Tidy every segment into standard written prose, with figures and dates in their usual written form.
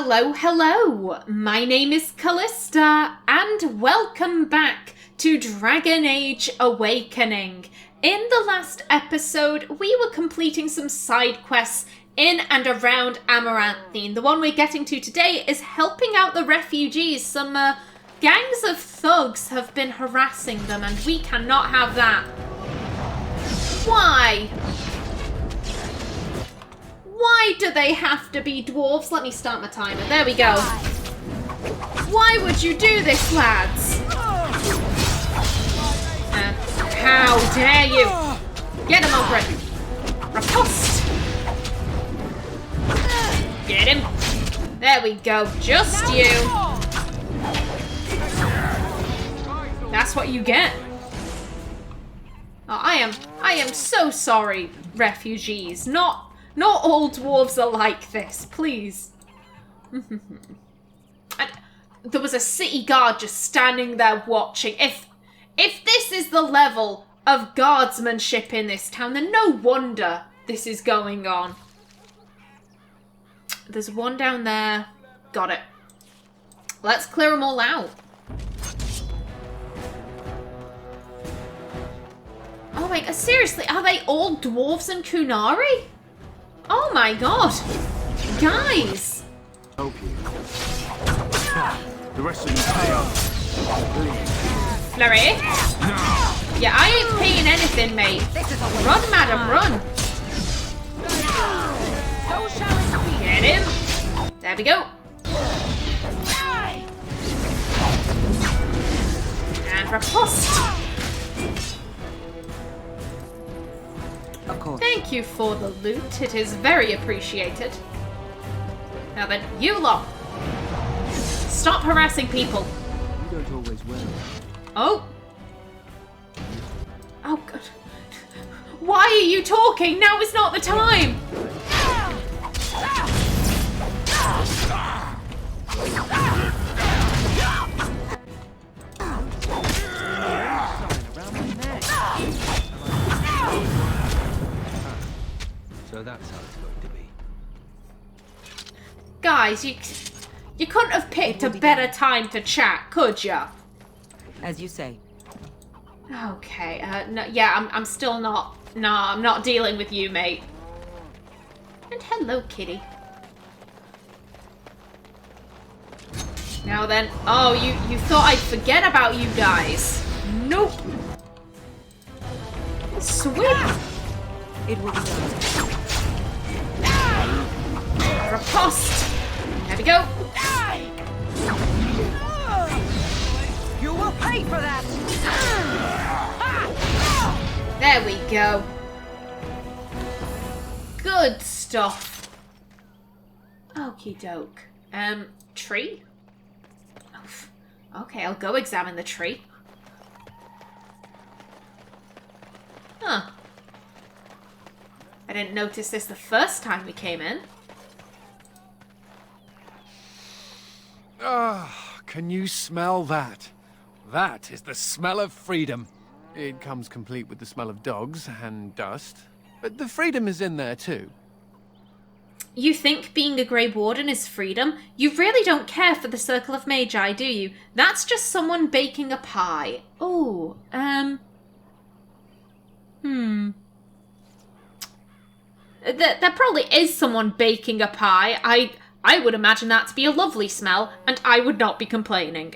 Hello, hello! My name is Kallista, and welcome back to Dragon Age Awakening. In the last episode, we were completing some side quests in and around Amaranthine. The one we're getting to today is helping out the refugees. Some gangs of thugs have been harassing them, and we cannot have that. Why? Why do they have to be dwarves? Let me start my timer. There we go. Why would you do this, lads? How dare you? Get him over it. Riposte. Get him. There we go. Just you. That's what you get. Oh, I am so sorry, refugees. Not all dwarves are like this, please. And there was a city guard just standing there watching. If this is the level of guardsmanship in this town, then no wonder this is going on. There's one down there. Got it. Let's clear them all out. Oh my god, seriously, are they all dwarves and Kunari? Oh my god! Guys! The rest of you pay up. Flurry? Yeah, I ain't paying anything, mate. Run, madam, run! Get him! There we go. And riposte! Of course. Thank you for the loot. It is very appreciated. Now then, you lot. Stop harassing people. You don't always win. Oh. Oh, God. Why are you talking? Now is not the time. So that's how it's going to be. Guys, you couldn't have picked a better time to chat, could ya? As you say. Okay, no, yeah, I'm still not... No, I'm not dealing with you, mate. And hello, kitty. Now then... Oh, you thought I'd forget about you guys. Nope. Sweet. It will be done. Riposte. There we go. You will pay for that. There we go. Good stuff. Okie doke. Tree? Okay, I'll go examine the tree. Huh. I didn't notice this the first time we came in. Ah, can you smell that? That is the smell of freedom. It comes complete with the smell of dogs and dust, but the freedom is in there too. You think being a Grey Warden is freedom? You really don't care for the Circle of Magi, do you? That's just someone baking a pie. Oh, There probably is someone baking a pie. I would imagine that to be a lovely smell, and I would not be complaining.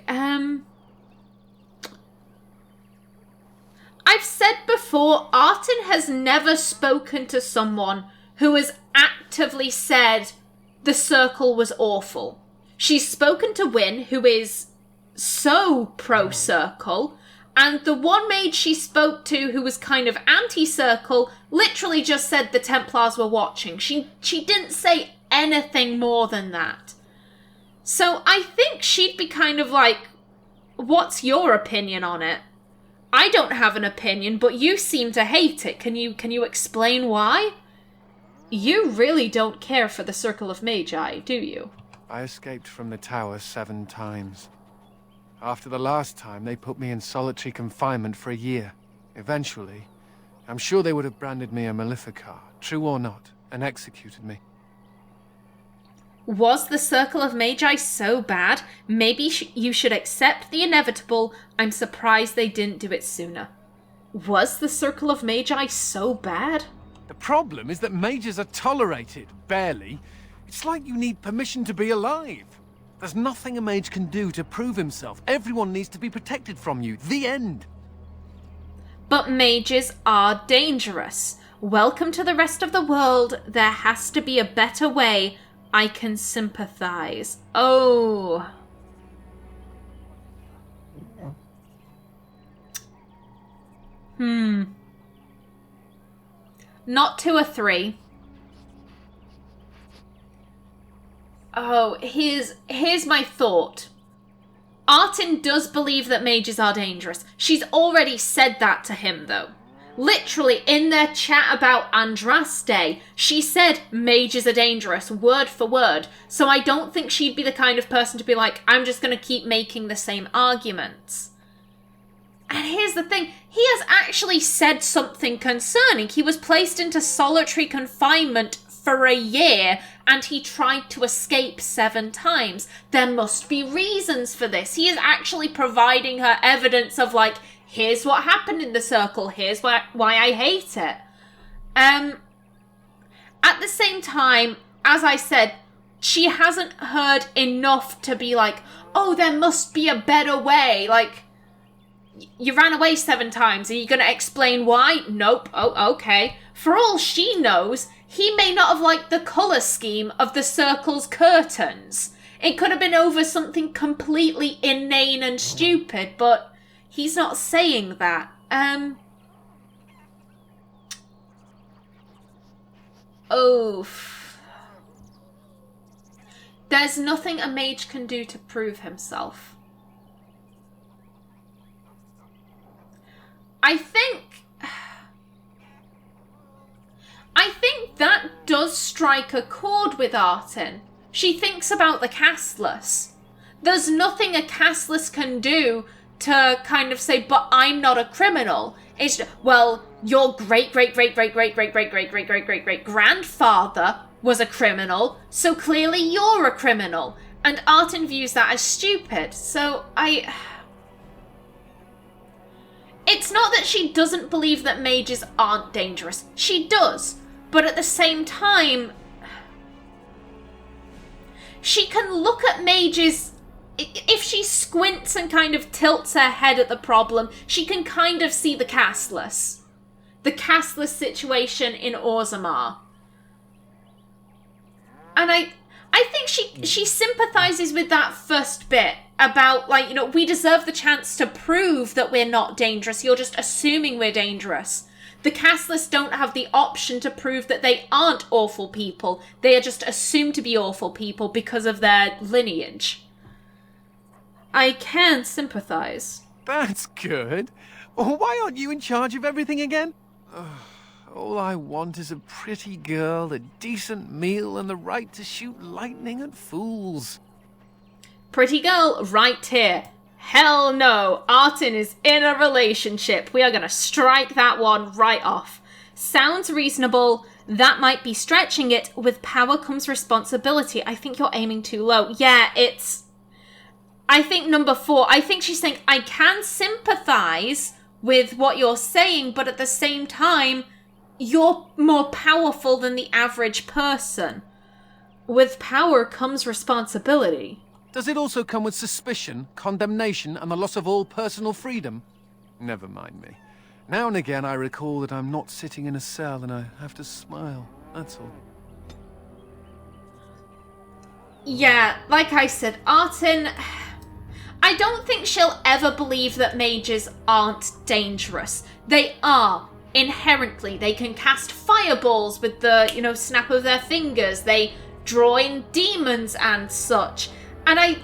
I've said before, Artin has never spoken to someone who has actively said the circle was awful. She's spoken to Qwinn, who is so pro-circle, and the one maid she spoke to who was kind of anti-circle literally just said the Templars were watching. She didn't say anything more than that. So I think she'd be kind of like, what's your opinion on it? I don't have an opinion, but you seem to hate it. Can you explain why? You really don't care for the Circle of Magi, do you? I escaped from the tower 7 times. After the last time, they put me in solitary confinement for a year. Eventually, I'm sure they would have branded me a Maleficar, true or not, and executed me. Was the Circle of Magi so bad? Maybe you should accept the inevitable. I'm surprised they didn't do it sooner. Was the Circle of Magi so bad? The problem is that mages are tolerated, barely. It's like you need permission to be alive. There's nothing a mage can do to prove himself. Everyone needs to be protected from you. The end. But mages are dangerous. Welcome to the rest of the world. There has to be a better way. I can sympathize. Oh. Not 2 or 3. Oh, here's my thought. Artin does believe that mages are dangerous. She's already said that to him, though. Literally, in their chat about Andraste, she said mages are dangerous, word for word. So I don't think she'd be the kind of person to be like, I'm just going to keep making the same arguments. And here's the thing, he has actually said something concerning. He was placed into solitary confinement for a year, and he tried to escape 7 times. There must be reasons for this. He is actually providing her evidence of, like, here's what happened in the circle, here's why I hate it. At the same time, as I said, she hasn't heard enough to be like, oh, there must be a better way. Like, you ran away 7 times. Are you going to explain why? Nope. Oh, okay. For all she knows, he may not have liked the colour scheme of the circle's curtains. It could have been over something completely inane and stupid, but he's not saying that. There's nothing a mage can do to prove himself. I think that does strike a chord with Artin. She thinks about the casteless. There's nothing a casteless can do to kind of say, but I'm not a criminal. It's, well, your great-great-great-great-great-great-great-great-great-great-grandfather was a criminal, so clearly you're a criminal. And Artin views that as stupid, so It's not that she doesn't believe that mages aren't dangerous. She does. But at the same time, she can look at mages. If she squints and kind of tilts her head at the problem, she can kind of see the casteless. The casteless situation in Orzammar. And I think she sympathizes with that first bit about, like, you know, we deserve the chance to prove that we're not dangerous. You're just assuming we're dangerous. The casteless don't have the option to prove that they aren't awful people. They are just assumed to be awful people because of their lineage. I can sympathize. That's good. Why aren't you in charge of everything again? All I want is a pretty girl, a decent meal, and the right to shoot lightning at fools. Pretty girl, right here. Hell no, Artin is in a relationship. We are going to strike that one right off. Sounds reasonable. That might be stretching it. With power comes responsibility. I think you're aiming too low. Yeah, I think number 4, I think she's saying, I can sympathize with what you're saying, but at the same time, you're more powerful than the average person. With power comes responsibility. Does it also come with suspicion, condemnation, and the loss of all personal freedom? Never mind me. Now and again I recall that I'm not sitting in a cell and I have to smile, that's all. Yeah, like I said, Artin, I don't think she'll ever believe that mages aren't dangerous. They are. Inherently, they can cast fireballs with the, snap of their fingers. They draw in demons and such. And I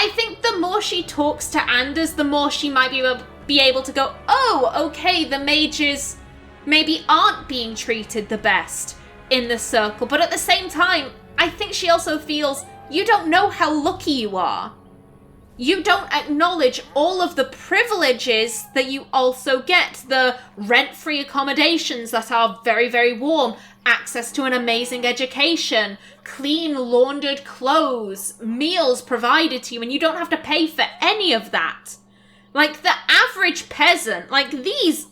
think the more she talks to Anders, the more she might be able to go, oh, okay, the mages maybe aren't being treated the best in the circle. But at the same time, I think she also feels you don't know how lucky you are. You don't acknowledge all of the privileges that you also get. The rent-free accommodations that are very, very warm. access to an amazing education, clean laundered clothes, meals provided to you, and you don't have to pay for any of that. Like, the average peasant, like, these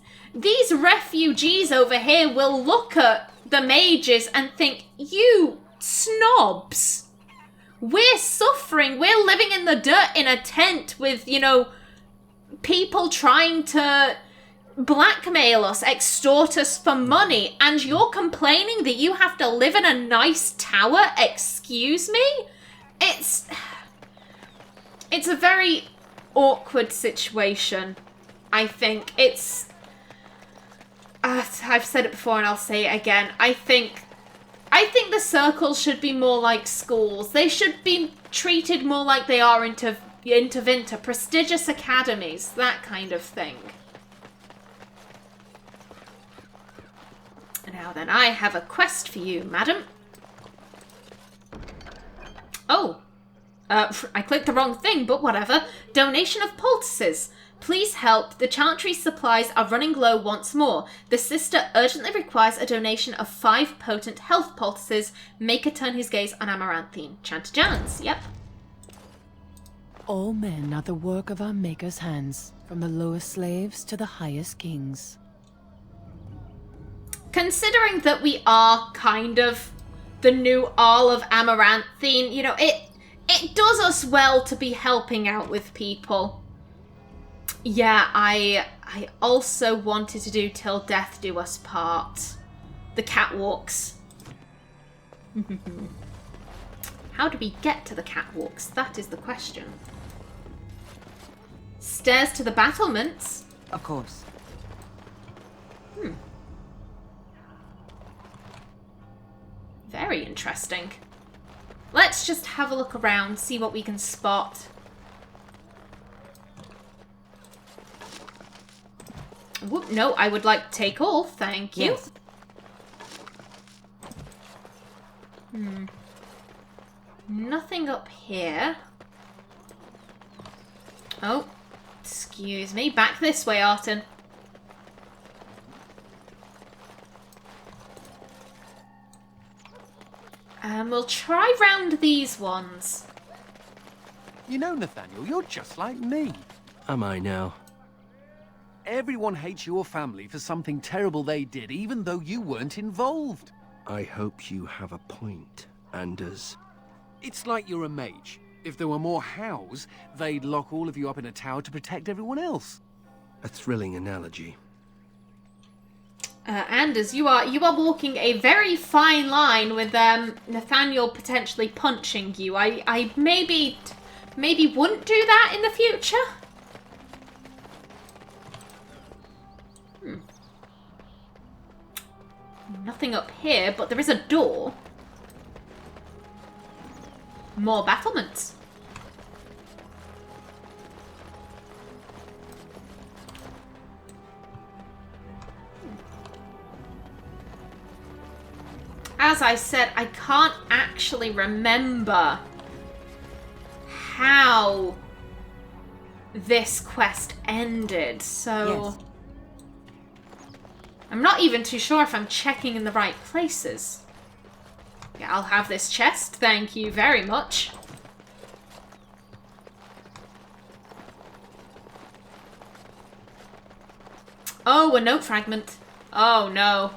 refugees over here will look at the mages and think, you snobs. We're suffering. We're living in the dirt in a tent with, you know, people trying to blackmail us, extort us for money, and you're complaining that you have to live in a nice tower? Excuse me? It's a very awkward situation, I think. It's... I've said it before and I'll say it again. I think the circles should be more like schools. They should be treated more like they are in Winter, prestigious academies, that kind of thing. Now then, I have a quest for you, madam. Oh. I clicked the wrong thing, but whatever. Donation of poultices. Please help. The chantry's supplies are running low once more. The sister urgently requires a donation of 5 potent health poultices. Make her turn his gaze on Amaranthine. Chanter Jans. Yep. All men are the work of our Maker's hands, from the lowest slaves to the highest kings. Considering that we are kind of the new Arl of Amaranthine, you know, it does us well to be helping out with people. Yeah, I also wanted to do Till Death Do Us Part. The catwalks. How do we get to the catwalks? That is the question. Stairs to the battlements? Of course. Very interesting. Let's just have a look around, see what we can spot. Whoop, no, I would like to take all, thank you. Yes. Nothing up here. Oh, excuse me. Back this way, Artin. We'll try round these ones. You know, Nathaniel, you're just like me. Am I now? Everyone hates your family for something terrible they did, even though you weren't involved. I hope you have a point, Anders. It's like you're a mage. If there were more hows, they'd lock all of you up in a tower to protect everyone else. A thrilling analogy. Anders, you are walking a very fine line with Nathaniel potentially punching you. I maybe wouldn't do that in the future. Nothing up here, but there is a door. More battlements. As I said, I can't actually remember how this quest ended, so... Yes. I'm not even too sure if I'm checking in the right places. Yeah, I'll have this chest, thank you very much. Oh, a note fragment. Oh, no.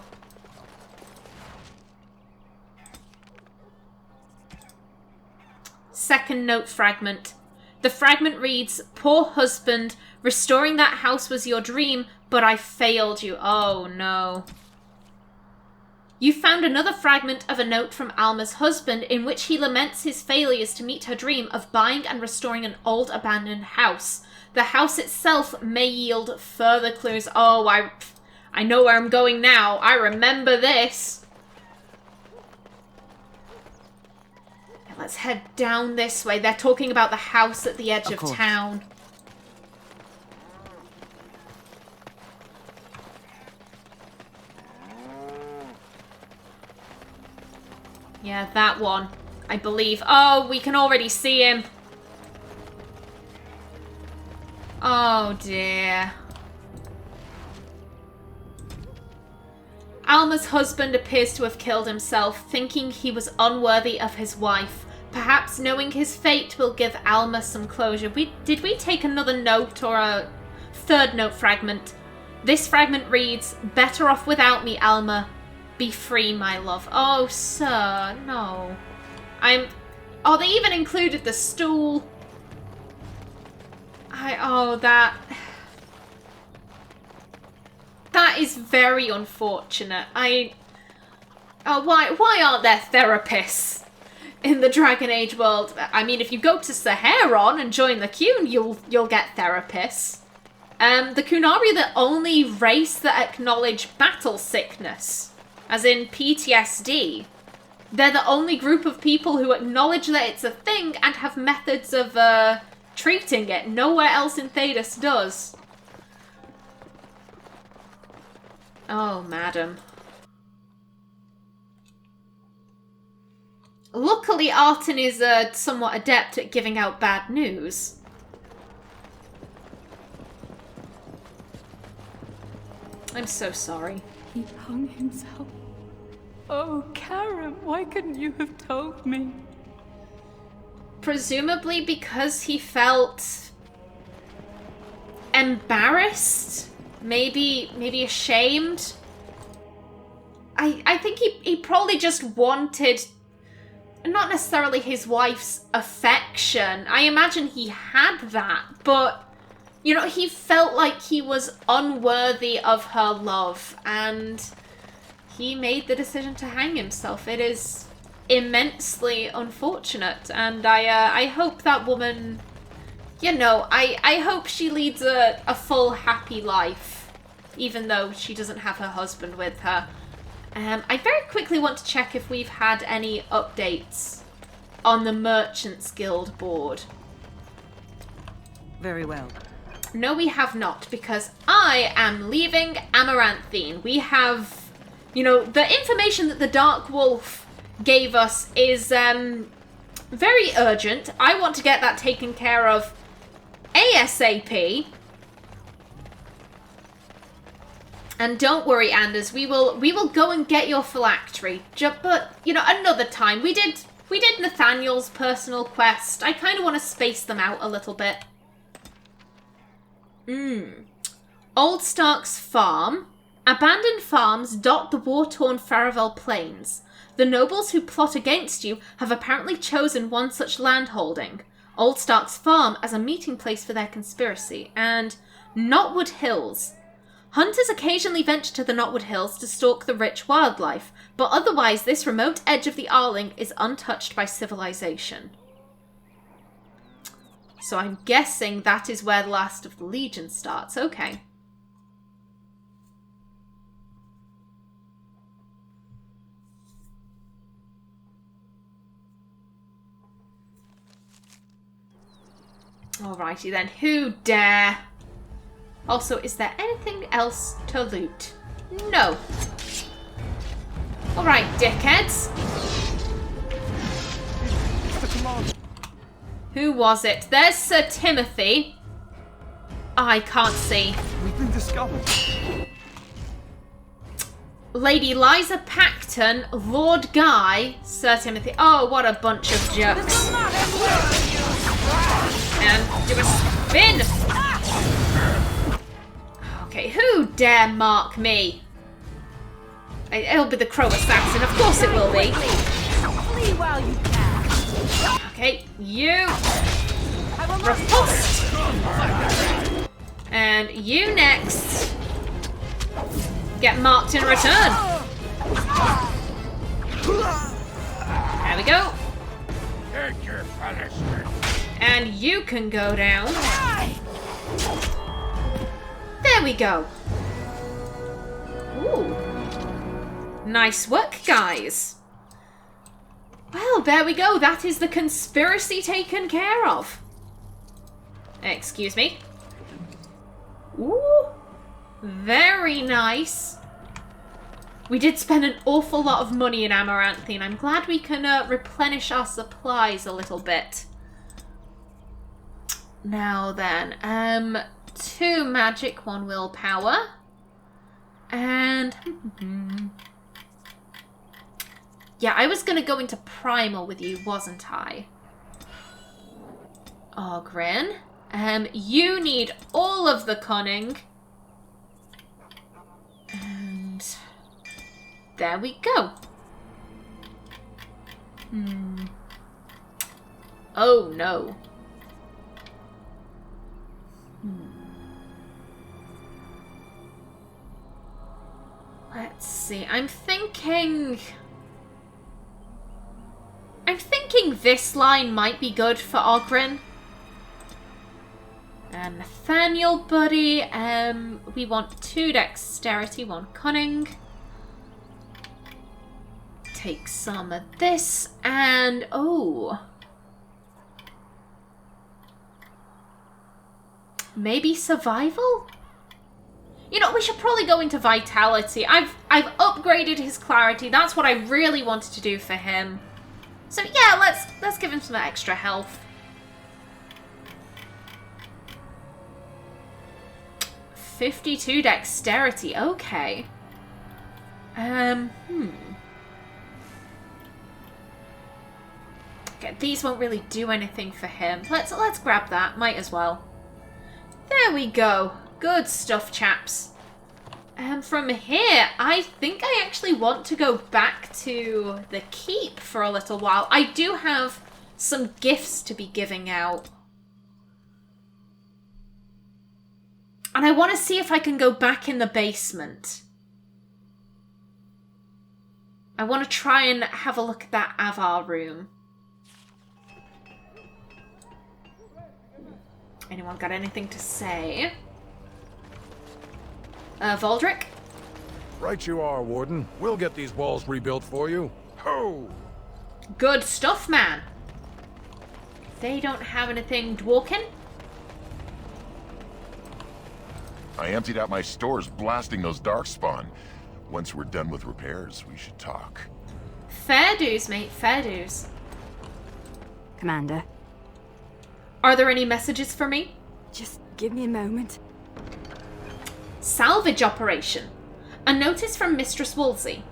Second note fragment. The fragment reads, "Poor husband, restoring that house was your dream, but I failed you." Oh, no. You found another fragment of a note from Alma's husband in which he laments his failures to meet her dream of buying and restoring an old abandoned house. The house itself may yield further clues. Oh, I know where I'm going now. I remember this. Let's head down this way. They're talking about the house at the edge of town. Yeah, that one, I believe. Oh, we can already see him. Oh, dear. Alma's husband appears to have killed himself, thinking he was unworthy of his wife. Perhaps knowing his fate will give Alma some closure. Did we take another note or a third note fragment? This fragment reads, "Better off without me, Alma. Be free, my love." Oh, sir, no. Oh, they even included the stool. That is very unfortunate. Why aren't there therapists in the Dragon Age world? I mean, if you go to Saharon and join the Qwinn, you'll get therapists. The Qunari are the only race that acknowledge battle sickness, as in PTSD. They're the only group of people who acknowledge that it's a thing and have methods of treating it. Nowhere else in Thedas does. Oh, madam. Luckily, Artin is somewhat adept at giving out bad news. I'm so sorry. He hung himself. Oh, Karen, why couldn't you have told me? Presumably because he felt embarrassed, maybe ashamed. I think he probably just wanted not necessarily his wife's affection. I imagine he had that, but you know, he felt like he was unworthy of her love, and he made the decision to hang himself. It is immensely unfortunate, and I hope that woman, you know, I hope she leads a full, happy life, even though she doesn't have her husband with her. I very quickly want to check if we've had any updates on the Merchants Guild board. Very well. No, we have not, because I am leaving Amaranthine. We have, you know, the information that the Dark Wolf gave us is very urgent. I want to get that taken care of ASAP. And don't worry, Anders, we will go and get your phylactery. But, you know, another time. We did Nathaniel's personal quest. I kind of want to space them out a little bit. Old Stark's farm. Abandoned farms dot the war-torn Faravel plains. The nobles who plot against you have apparently chosen one such landholding, Old Stark's farm, as a meeting place for their conspiracy. And Knotwood Hills. Hunters occasionally venture to the Knotwood Hills to stalk the rich wildlife, but otherwise this remote edge of the Arling is untouched by civilization. So I'm guessing that is where the last of the Legion starts. Okay. Alrighty then, who dare? Also, is there anything else to loot? No. Alright, dickheads. Who was it? There's Sir Timothy. I can't see. We've been discovered. Lady Liza Pacton, Lord Guy, Sir Timothy. Oh, what a bunch of jerks. And do a spin. Okay, who dare mark me? It'll be the Crow Assassin, of course it will be. Flee while you can. Okay, you. Repulsed. And you next. Get marked in return. There we go. And you can go down. There we go. Ooh. Nice work, guys. Well, there we go. That is the conspiracy taken care of. Excuse me. Ooh. Very nice. We did spend an awful lot of money in Amaranthine. I'm glad we can replenish our supplies a little bit. Now then, 2 magic, 1 willpower. And... yeah, I was going to go into Primal with you, wasn't I? Qwinn. You need all of the cunning. And... there we go. Oh, no. Let's see. I'm thinking this line might be good for Qwinn. And Nathaniel, buddy. We want 2 dexterity, 1 cunning. Take some of this, and maybe survival? You know, we should probably go into vitality. I've upgraded his clarity. That's what I really wanted to do for him. So yeah, let's give him some extra health. 52 dexterity. Okay. Okay, these won't really do anything for him. Let's grab that. Might as well. There we go. Good stuff, chaps. From here, I think I actually want to go back to the keep for a little while. I do have some gifts to be giving out. And I want to see if I can go back in the basement. I want to try and have a look at that Avar room. Anyone got anything to say? Valdric? Right you are, Warden. We'll get these walls rebuilt for you. Ho! Good stuff, man. They don't have anything Dworkin? I emptied out my stores blasting those darkspawn. Once we're done with repairs, we should talk. Fair dues, mate. Fair dues. Commander. Are there any messages for me? Just give me a moment. Salvage operation. A notice from Mistress Woolsey.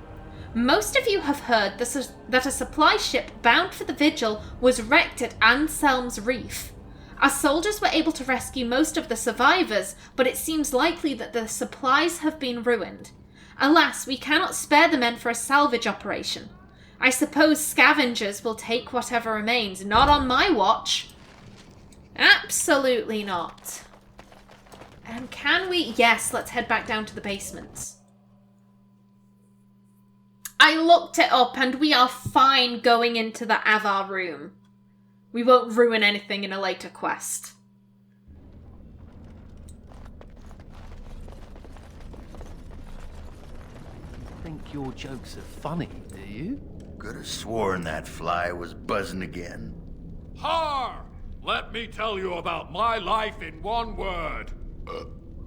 Most of you have heard that a supply ship bound for the Vigil was wrecked at Anselm's Reef. Our soldiers were able to rescue most of the survivors, but it seems likely that the supplies have been ruined. Alas, we cannot spare the men for a salvage operation. I suppose scavengers will take whatever remains. Not on my watch. Absolutely not. Can we? Yes, let's head back down to the basements. I looked it up and we are fine going into the Avar room. We won't ruin anything in a later quest. Think your jokes are funny, do you? Could have sworn that fly was buzzing again. Har! Let me tell you about my life in one word.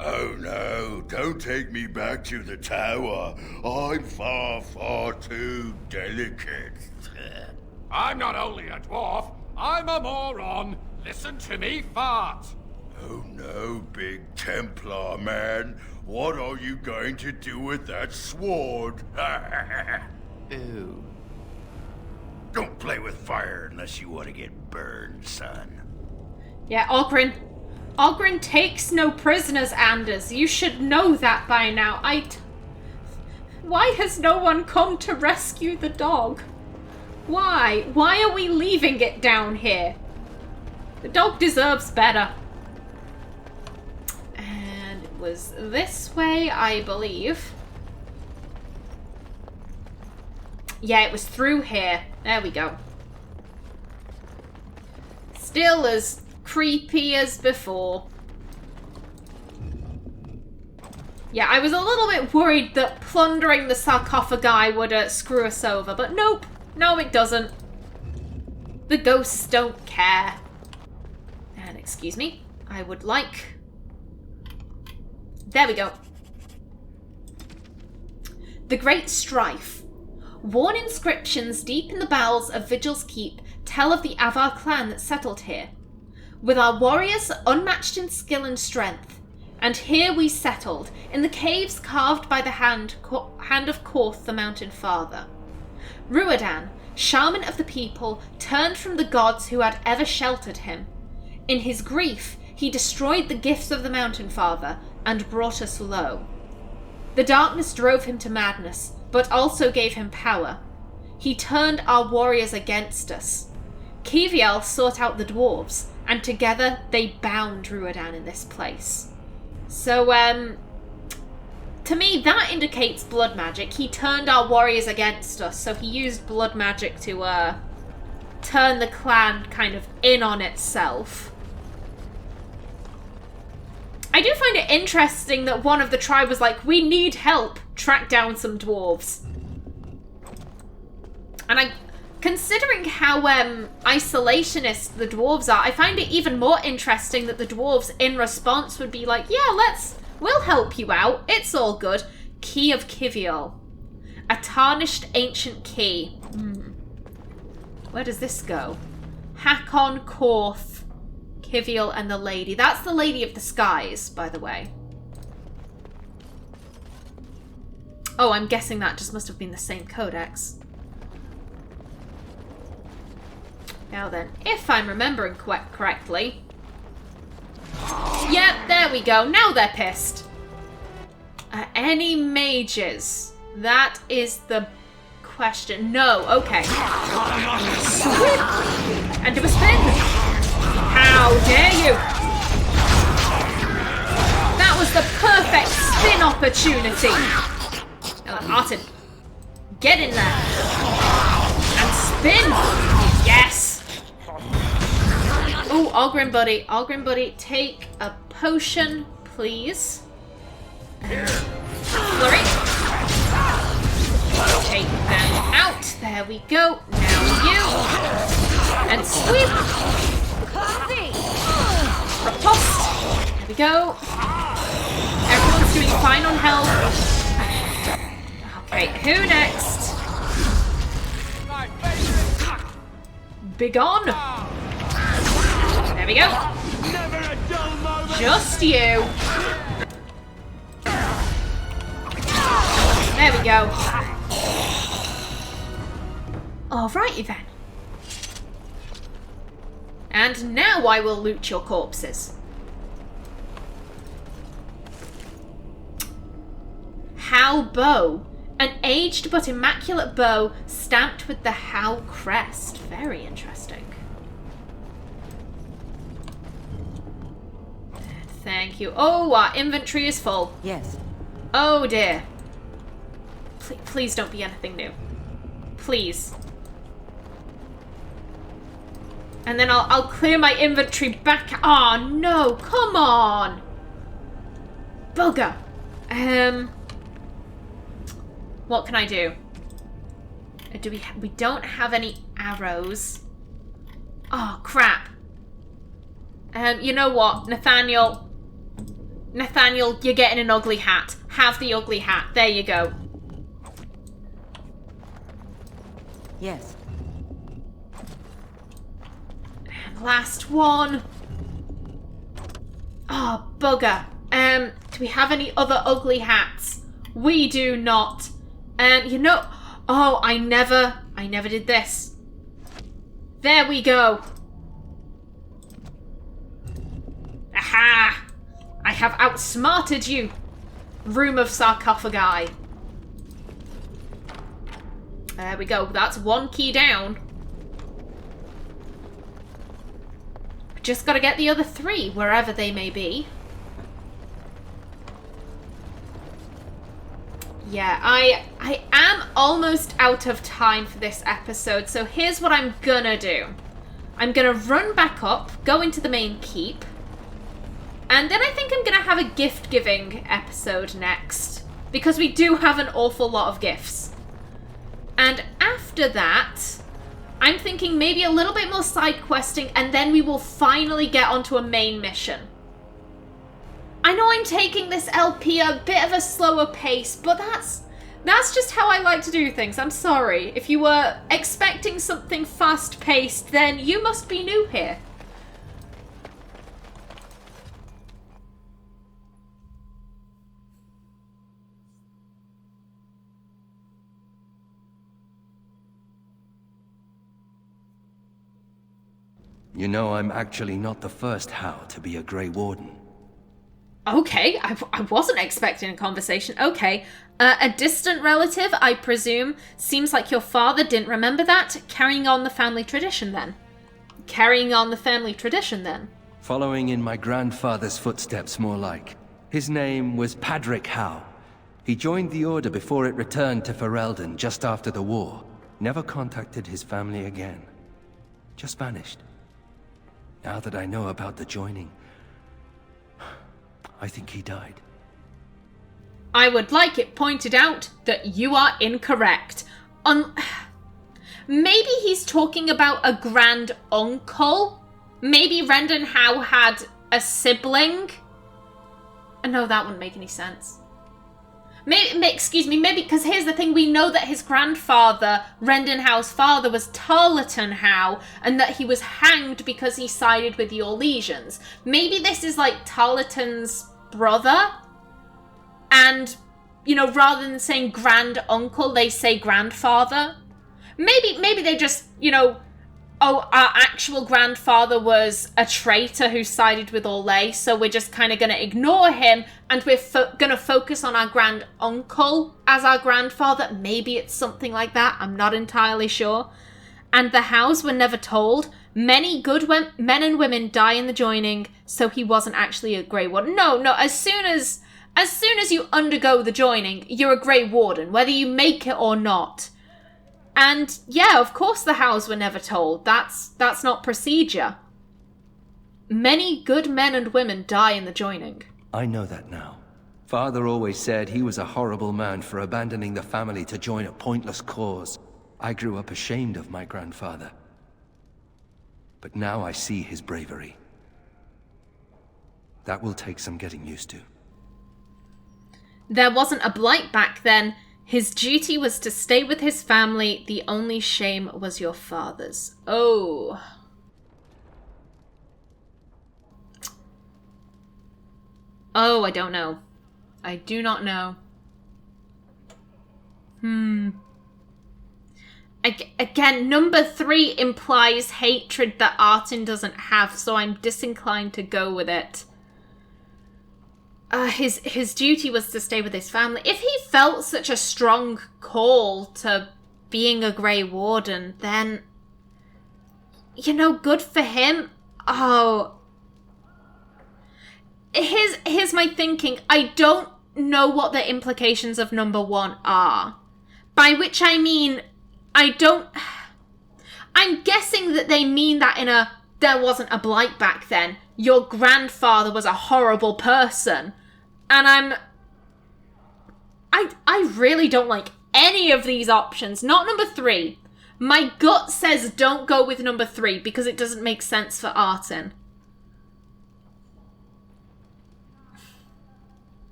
Oh no, don't take me back to the tower. I'm far, far too delicate. I'm not only a dwarf, I'm a moron. Listen to me fart. Oh no, big Templar man. What are you going to do with that sword? Ew. Don't play with fire unless you want to get burned, son. Yeah, Qwinn. Qwinn takes no prisoners, Anders. You should know that by now. Why has no one come to rescue the dog? Why? Why are we leaving it down here? The dog deserves better. And it was this way, I believe. Yeah, it was through here. There we go. Still as creepy as before. Yeah, I was a little bit worried that plundering the sarcophagi would screw us over, but nope. No, it doesn't. The ghosts don't care. And excuse me, I would like... There we go. The Great Strife. Worn inscriptions deep in the bowels of Vigil's Keep tell of the Avar clan that settled here. With our warriors unmatched in skill and strength, and here we settled, in the caves carved by the hand of Korth, the Mountain Father. Ruadan, shaman of the people, turned from the gods who had ever sheltered him. In his grief, he destroyed the gifts of the Mountain Father and brought us low. The darkness drove him to madness, but also gave him power. He turned our warriors against us. Kiviel sought out the dwarves, and together they bound Ruadan in this place. So, to me, that indicates blood magic. He turned our warriors against us, so he used blood magic to, turn the clan kind of in on itself. I do find it interesting that one of the tribe was like, we need help, track down some dwarves. And considering how isolationist the dwarves are, I find it even more interesting that the dwarves in response would be like, yeah, we'll help you out. It's all good. Key of Kiviel. A tarnished ancient key. Where does this go? Hakon, Korth, Kiviel, and the lady. That's the Lady of the Skies, by the way. Oh, I'm guessing that just must have been the same codex. Now then, if I'm remembering correctly... Yep, there we go. Now they're pissed. Any mages? That is the question. No, okay. Sweep! And do a spin. How dare you! That was the perfect spin opportunity. Now, Artin, get in there. And spin! Yes! Oh, Ogren buddy, take a potion, please. Flurry. Take them out. There we go. Now you. And sweep. Riposte. There we go. Everyone's doing fine on health. Okay, who next? Begone. There we go. Just you. There we go. Alrighty then. And now I will loot your corpses. How bow. An aged but immaculate bow stamped with the How crest. Very interesting. Thank you. Oh, our inventory is full. Yes. Oh dear. Please don't be anything new. Please. And then I'll clear my inventory back. Oh no, come on. Bugger. What can I do? We don't have any arrows. Oh crap. You know what, Nathaniel, you're getting an ugly hat. Have the ugly hat. There you go. Yes. And last one. Oh, bugger. Do we have any other ugly hats? We do not. You know... Oh, I never did this. There we go. Aha! I have outsmarted you, Room of Sarcophagi. There we go. That's one key down. Just gotta get the other three, wherever they may be. Yeah, I am almost out of time for this episode, so here's what I'm gonna do. I'm gonna run back up, go into the main keep, and then I think I'm gonna have a gift-giving episode next, because we do have an awful lot of gifts. And after that, I'm thinking maybe a little bit more side questing, and then we will finally get onto a main mission. I know I'm taking this LP a bit of a slower pace, but that's just how I like to do things. I'm sorry. If you were expecting something fast-paced, then you must be new here. You know, I'm actually not the first How to be a Grey Warden. Okay, I wasn't expecting a conversation. Okay. A distant relative, I presume. Seems like your father didn't remember that. Carrying on the family tradition, then. Following in my grandfather's footsteps, more like. His name was Padric Howe. He joined the Order before it returned to Ferelden just after the war. Never contacted his family again. Just vanished. Now that I know about the joining, I think he died. I would like it pointed out that you are incorrect. Maybe he's talking about a grand uncle? Maybe Rendon Howe had a sibling? No, that wouldn't make any sense. Maybe, because here's the thing, we know that his grandfather, Rendon Howe's father, was Tarleton Howe, and that he was hanged because he sided with the Orlesians. Maybe this is like Tarleton's brother? And, you know, rather than saying grand uncle, they say grandfather? Maybe they just, you know, oh, our actual grandfather was a traitor who sided with Orlais, so we're just kind of going to ignore him, and we're going to focus on our grand uncle as our grandfather. Maybe it's something like that. I'm not entirely sure. And the Howes were never told. Many good men and women die in the joining, so he wasn't actually a Grey Warden. No, as soon as you undergo the joining, you're a Grey Warden, whether you make it or not. And yeah, of course the Howes were never told. That's not procedure. Many good men and women die in the joining. I know that now. Father always said he was a horrible man for abandoning the family to join a pointless cause. I grew up ashamed of my grandfather. But now I see his bravery. That will take some getting used to. There wasn't a blight back then. His duty was to stay with his family. The only shame was your father's. Oh. Oh, I don't know. I do not know. Again, number 3 implies hatred that Artin doesn't have, so I'm disinclined to go with it. His duty was to stay with his family. If he felt such a strong call to being a Grey Warden, then, you know, good for him. Oh. Here's my thinking. I don't know what the implications of number 1 are. By which I mean, I'm guessing that they mean that in a, there wasn't a blight back then. Your grandfather was a horrible person. And I really don't like any of these options. Not number 3. My gut says don't go with number 3 because it doesn't make sense for Artin.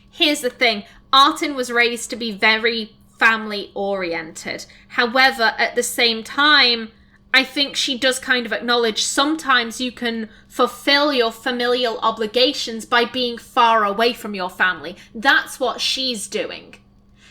Here's the thing. Artin was raised to be very family-oriented. However, at the same time, I think she does kind of acknowledge sometimes you can fulfill your familial obligations by being far away from your family. That's what she's doing.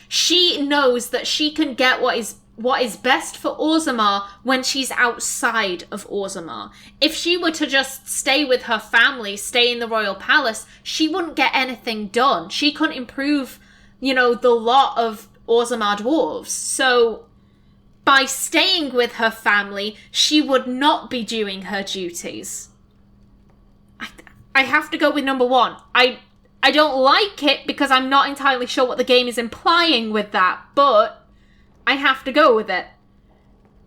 She knows that she can get what is best for Orzammar when she's outside of Orzammar. If she were to just stay with her family, stay in the royal palace, she wouldn't get anything done. She couldn't improve, you know, the lot of Orzammar dwarves. So by staying with her family, she would not be doing her duties. I have to go with number 1. I don't like it because I'm not entirely sure what the game is implying with that, but I have to go with it.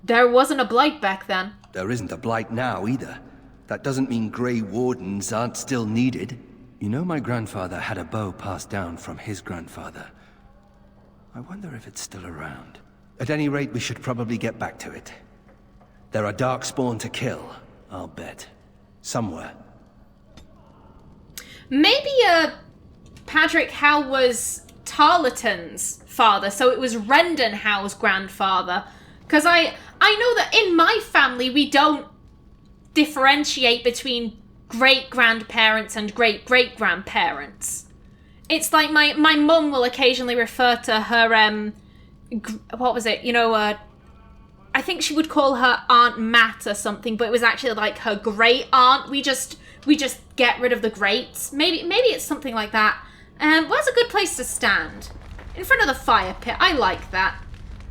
There wasn't a blight back then. There isn't a blight now either. That doesn't mean Grey Wardens aren't still needed. You know, my grandfather had a bow passed down from his grandfather. I wonder if it's still around. At any rate, we should probably get back to it. There are darkspawn to kill, I'll bet. Somewhere. Maybe Padric Howe was Tarleton's father, so it was Rendon Howe's grandfather. Because I know that in my family we don't differentiate between great-grandparents and great-great-grandparents. It's like my mum will occasionally refer to her, what was it? You know, I think she would call her Aunt Matt or something, but it was actually like her great aunt. We just get rid of the greats. Maybe it's something like that. Where's a good place to stand? In front of the fire pit. I like that.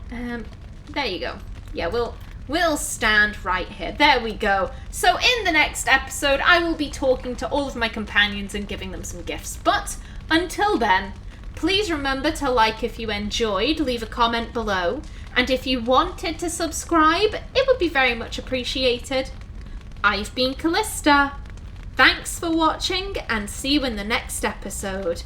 There you go. Yeah, we'll stand right here. There we go. So in the next episode, I will be talking to all of my companions and giving them some gifts. But until then, please remember to like if you enjoyed, leave a comment below, and if you wanted to subscribe, it would be very much appreciated. I've been Callista. Thanks for watching, and see you in the next episode.